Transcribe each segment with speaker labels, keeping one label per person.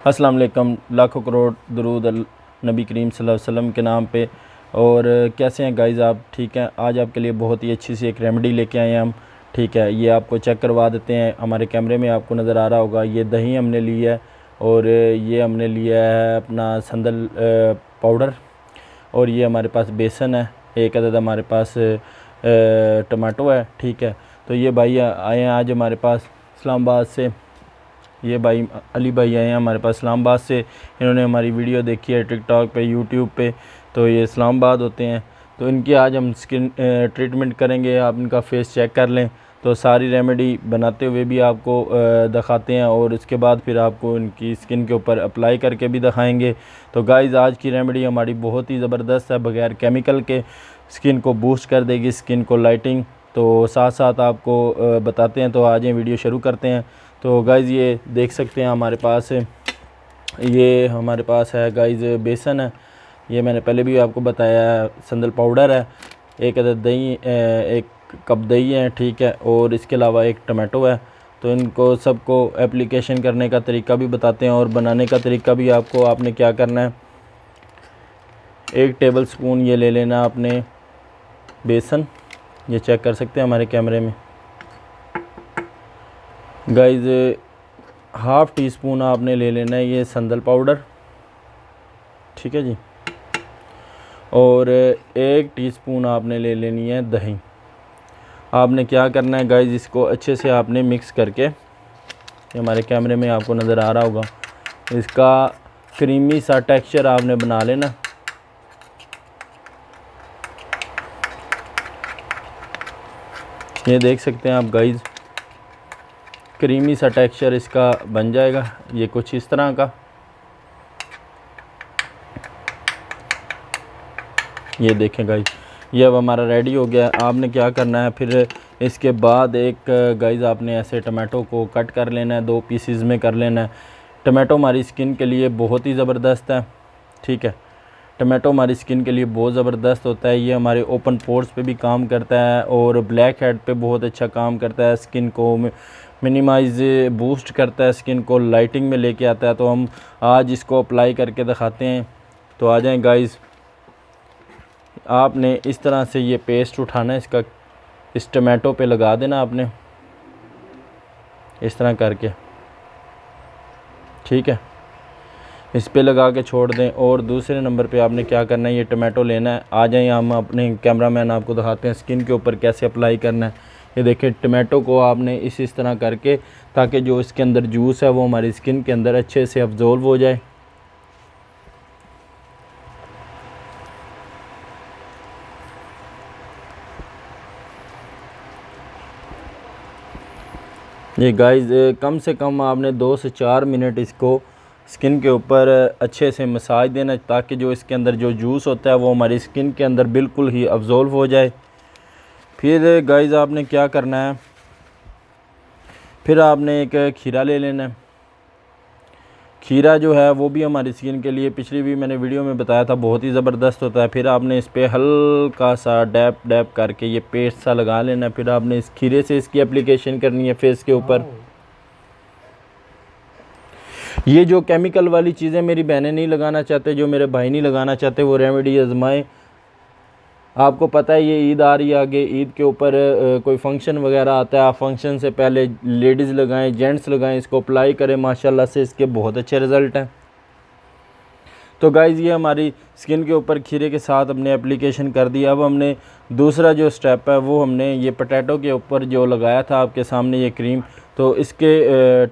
Speaker 1: अस्सलाम वालेकुम। लाखों करोड़ दरूद नबी करीम सल्लल्लाहु अलैहि वसल्लम के नाम पे। और कैसे हैं गाइज़, आप ठीक हैं? आज आपके लिए बहुत ही अच्छी सी एक रेमेडी लेके आए हैं हम। ठीक है, ये आपको चेक करवा देते हैं। हमारे कैमरे में आपको नज़र आ रहा होगा, ये दही हमने ली है और ये हमने लिया है अपना संदल पाउडर, और ये हमारे पास बेसन है, एक अदद हमारे पास टमाटो है। ठीक है, तो ये भाई आए हैं आज हमारे पास इस्लामाबाद से। ये भाई अली भाई आए हैं हमारे पास इस्लामाबाद से। इन्होंने हमारी वीडियो देखी है टिकटॉक पे, यूट्यूब पे, तो ये इस्लामाबाद होते हैं। तो इनकी आज हम स्किन ट्रीटमेंट करेंगे। आप इनका फेस चेक कर लें, तो सारी रेमेडी बनाते हुए भी आपको दिखाते हैं और उसके बाद फिर आपको इनकी स्किन के ऊपर अप्लाई करके भी दिखाएंगे। तो गाइज़, आज की रेमेडी हमारी बहुत ही ज़बरदस्त है, बग़ैर केमिकल के स्किन को बूस्ट कर देगी, स्किन को लाइटिंग। तो साथ साथ आपको बताते हैं। तो आज ये वीडियो शुरू करते हैं। तो गाइज़, ये देख सकते हैं हमारे पास है गाइज़ बेसन है, ये मैंने पहले भी आपको बताया है। संदल पाउडर है, एक अदद दही, एक कप दही है। ठीक है, और इसके अलावा एक टमाटो है। तो इनको सबको एप्लीकेशन करने का तरीका भी बताते हैं और बनाने का तरीका भी। आपने क्या करना है, 1 टेबल स्पून ये ले लेना आपने बेसन। ये चेक कर सकते हैं हमारे कैमरे में गाइज़। हाफ़ टी स्पून आपने ले लेना है ये संदल पाउडर। ठीक है जी, और 1 टीस्पून आपने ले लेनी है दही। आपने क्या करना है गाइज़, इसको अच्छे से आपने मिक्स करके, ये हमारे कैमरे में आपको नज़र आ रहा होगा, इसका क्रीमी सा टेक्सचर आपने बना लेना। ये देख सकते हैं आप गाइज़, क्रीमी सा टेक्सचर इसका बन जाएगा, ये कुछ इस तरह का। ये देखें गाइज़, ये अब हमारा रेडी हो गया है। आपने क्या करना है फिर इसके बाद, एक गाइज़ आपने ऐसे टमाटो को कट कर लेना है, 2 पीसीज में कर लेना है। टमाटो हमारी स्किन के लिए बहुत ही ज़बरदस्त है। ठीक है, टमाटो हमारी स्किन के लिए बहुत ज़बरदस्त होता है। ये हमारे ओपन पोर्स पे भी काम करता है और ब्लैक हेड पे बहुत अच्छा काम करता है। स्किन को मिनिमाइज बूस्ट करता है, स्किन को लाइटिंग में लेके आता है। तो हम आज इसको अप्लाई करके दिखाते हैं। तो आ जाएं गाइज़, आपने इस तरह से ये पेस्ट उठाना है, इसका इस टमाटो पे लगा देना आपने, इस तरह करके। ठीक है, इस पे लगा के छोड़ दें। और दूसरे नंबर पे आपने क्या करना है, ये टमाटो लेना है। आ जाएं, हम अपने कैमरामैन आपको दिखाते हैं स्किन के ऊपर कैसे अप्लाई करना है। ये देखिए, टमाटो को आपने इस तरह करके, ताकि जो इसके अंदर जूस है वो हमारी स्किन के अंदर अच्छे से अब्जॉर्व हो जाए। ये गाइज़, कम से कम आपने 2 से 4 मिनट इसको स्किन के ऊपर अच्छे से मसाज देना, ताकि जो इसके अंदर जो जूस होता है वो हमारी स्किन के अंदर बिल्कुल ही अब्जॉर्व हो जाए। फिर गाइज़, आपने क्या करना है, फिर आपने एक खीरा ले लेना है। खीरा जो है वो भी हमारी स्किन के लिए, पिछली भी मैंने वीडियो में बताया था, बहुत ही ज़बरदस्त होता है। फिर आपने इस पर हल्का सा डैप डैप करके ये पेस्ट सा लगा लेना है। फिर आपने इस खीरे से इसकी एप्लीकेशन करनी है फेस के ऊपर। ये जो केमिकल वाली चीज़ें मेरी बहनें नहीं लगाना चाहते, जो मेरे भाई नहीं लगाना चाहते, वो रेमेडी आजमाएं। आपको पता है ये ईद आ रही है आगे, ईद के ऊपर कोई फंक्शन वगैरह आता है, फंक्शन से पहले लेडीज़ लगाएं, जेंट्स लगाएं, इसको अप्लाई करें। माशाल्लाह से इसके बहुत अच्छे रिज़ल्ट हैं। तो गाइज़, ये हमारी स्किन के ऊपर खीरे के साथ हमने एप्लीकेशन कर दिया। अब हमने दूसरा जो स्टेप है वो हमने ये पोटैटो के ऊपर जो लगाया था आपके सामने ये क्रीम, तो इसके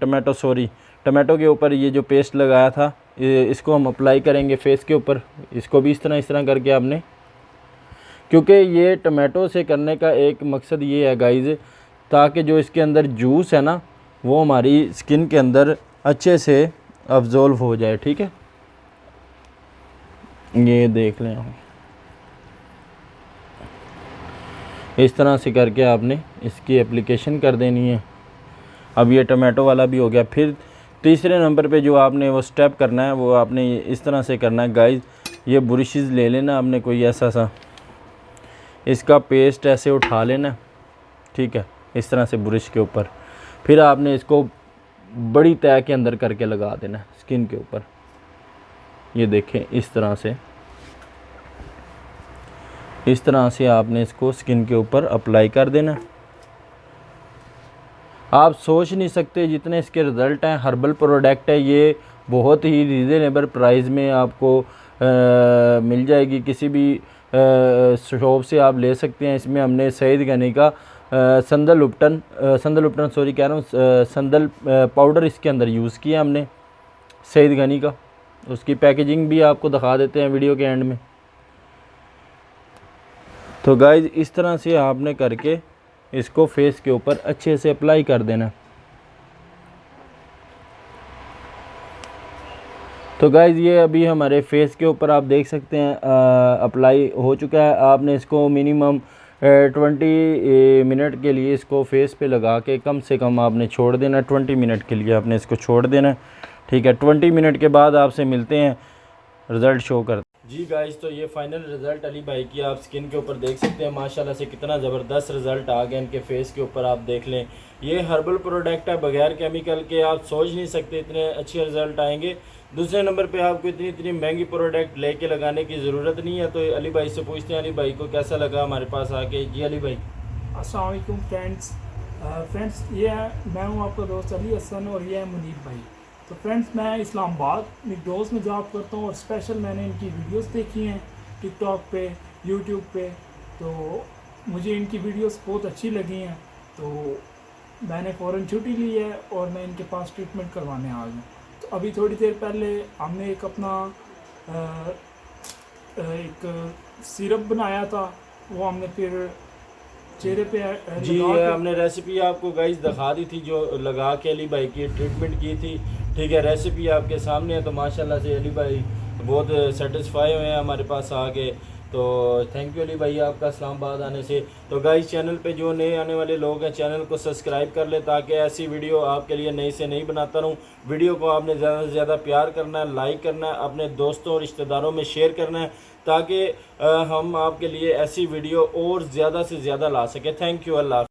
Speaker 1: टमाटो के ऊपर ये जो पेस्ट लगाया था, इसको हम अप्लाई करेंगे फेस के ऊपर। इसको भी इस तरह करके आपने, क्योंकि ये टमाटो से करने का एक मकसद ये है गाइज़, ताकि जो इसके अंदर जूस है ना वो हमारी स्किन के अंदर अच्छे से अब्जॉर्व हो जाए। ठीक है, ये देख लें, इस तरह से करके आपने इसकी एप्लीकेशन कर देनी है। अब ये टमाटो वाला भी हो गया। फिर तीसरे नंबर पे जो आपने वो स्टेप करना है वो आपने इस तरह से करना है गाइज़। ये ब्रशेज़ ले लेना आपने कोई ऐसा सा, इसका पेस्ट ऐसे उठा लेना। ठीक है, इस तरह से ब्रश के ऊपर। फिर आपने इसको बड़ी तय के अंदर करके लगा देना स्किन के ऊपर। ये देखें इस तरह से आपने इसको स्किन के ऊपर अप्लाई कर देना। आप सोच नहीं सकते जितने इसके रिज़ल्ट हैं। हर्बल प्रोडक्ट है ये, बहुत ही रीज़नेबल प्राइस में आपको मिल जाएगी। किसी भी शॉप से आप ले सकते हैं। इसमें हमने सईद गनी का संदल उपटन संदल पाउडर इसके अंदर यूज़ किया हमने, सईद गनी का। उसकी पैकेजिंग भी आपको दिखा देते हैं वीडियो के एंड में। तो गाइज़ इस तरह से आपने करके इसको फेस के ऊपर अच्छे से अप्लाई कर देना। तो गाइज़ ये अभी हमारे फेस के ऊपर आप देख सकते हैं अप्लाई हो चुका है। आपने इसको मिनिमम 20 मिनट के लिए इसको फेस पे लगा के कम से कम आपने छोड़ देना। 20 मिनट के लिए आपने इसको छोड़ देना, ठीक है। 20 मिनट के बाद आपसे मिलते हैं, रिज़ल्ट शो कर। जी गाइस, तो ये फाइनल रिज़ल्ट अली भाई की आप स्किन के ऊपर देख सकते हैं। माशाल्लाह से कितना ज़बरदस्त रिज़ल्ट आ गया इनके फेस के ऊपर। आप देख लें, ये हर्बल प्रोडक्ट है, बगैर केमिकल के। आप सोच नहीं सकते इतने अच्छे रिज़ल्ट आएंगे। दूसरे नंबर पे आपको इतनी महंगी प्रोडक्ट लेके लगाने की ज़रूरत नहीं है। तो अली भाई से पूछते हैं, अली भाई को कैसा लगा हमारे पास आके। जी अली भाई।
Speaker 2: अस्सलाम वालेकुम फ्रेंड्स। ये है, मैं हूँ आपका दोस्त अली हसन और ये है मुनीब भाई। तो फ्रेंड्स, मैं इस्लामाबाद मिकडोस में जॉब करता हूँ और स्पेशल मैंने इनकी वीडियोस देखी हैं टिकटॉक पे, यूट्यूब पे। तो मुझे इनकी वीडियोस बहुत अच्छी लगी हैं, तो मैंने फ़ौरन छुट्टी ली है और मैं इनके पास ट्रीटमेंट करवाने आ गया। तो अभी थोड़ी देर पहले हमने एक अपना एक सिरप बनाया था, वो हमने फिर चेहरे पे
Speaker 1: जी हमने रेसिपी आपको गाइस दिखा दी थी, जो लगा के अली भाई की ट्रीटमेंट की थी, ठीक है। रेसिपी आपके सामने है। तो माशाल्लाह से अली भाई बहुत सेटिस्फाई हुए हैं हमारे पास आके। तो थैंक यू अली भाई आपका इस्लामाबाद आने से। तो गाइस, चैनल पे जो नए आने वाले लोग हैं चैनल को सब्सक्राइब कर ले, ताकि ऐसी वीडियो आपके लिए नई से नई बनाता रहूँ। वीडियो को आपने ज़्यादा से ज़्यादा प्यार करना है, लाइक करना है, अपने दोस्तों और रिश्तेदारों में शेयर करना है, ताकि हम आपके लिए ऐसी वीडियो और ज़्यादा से ज़्यादा ला सकें। थैंक यू, अल्लाह हाफ़िज़।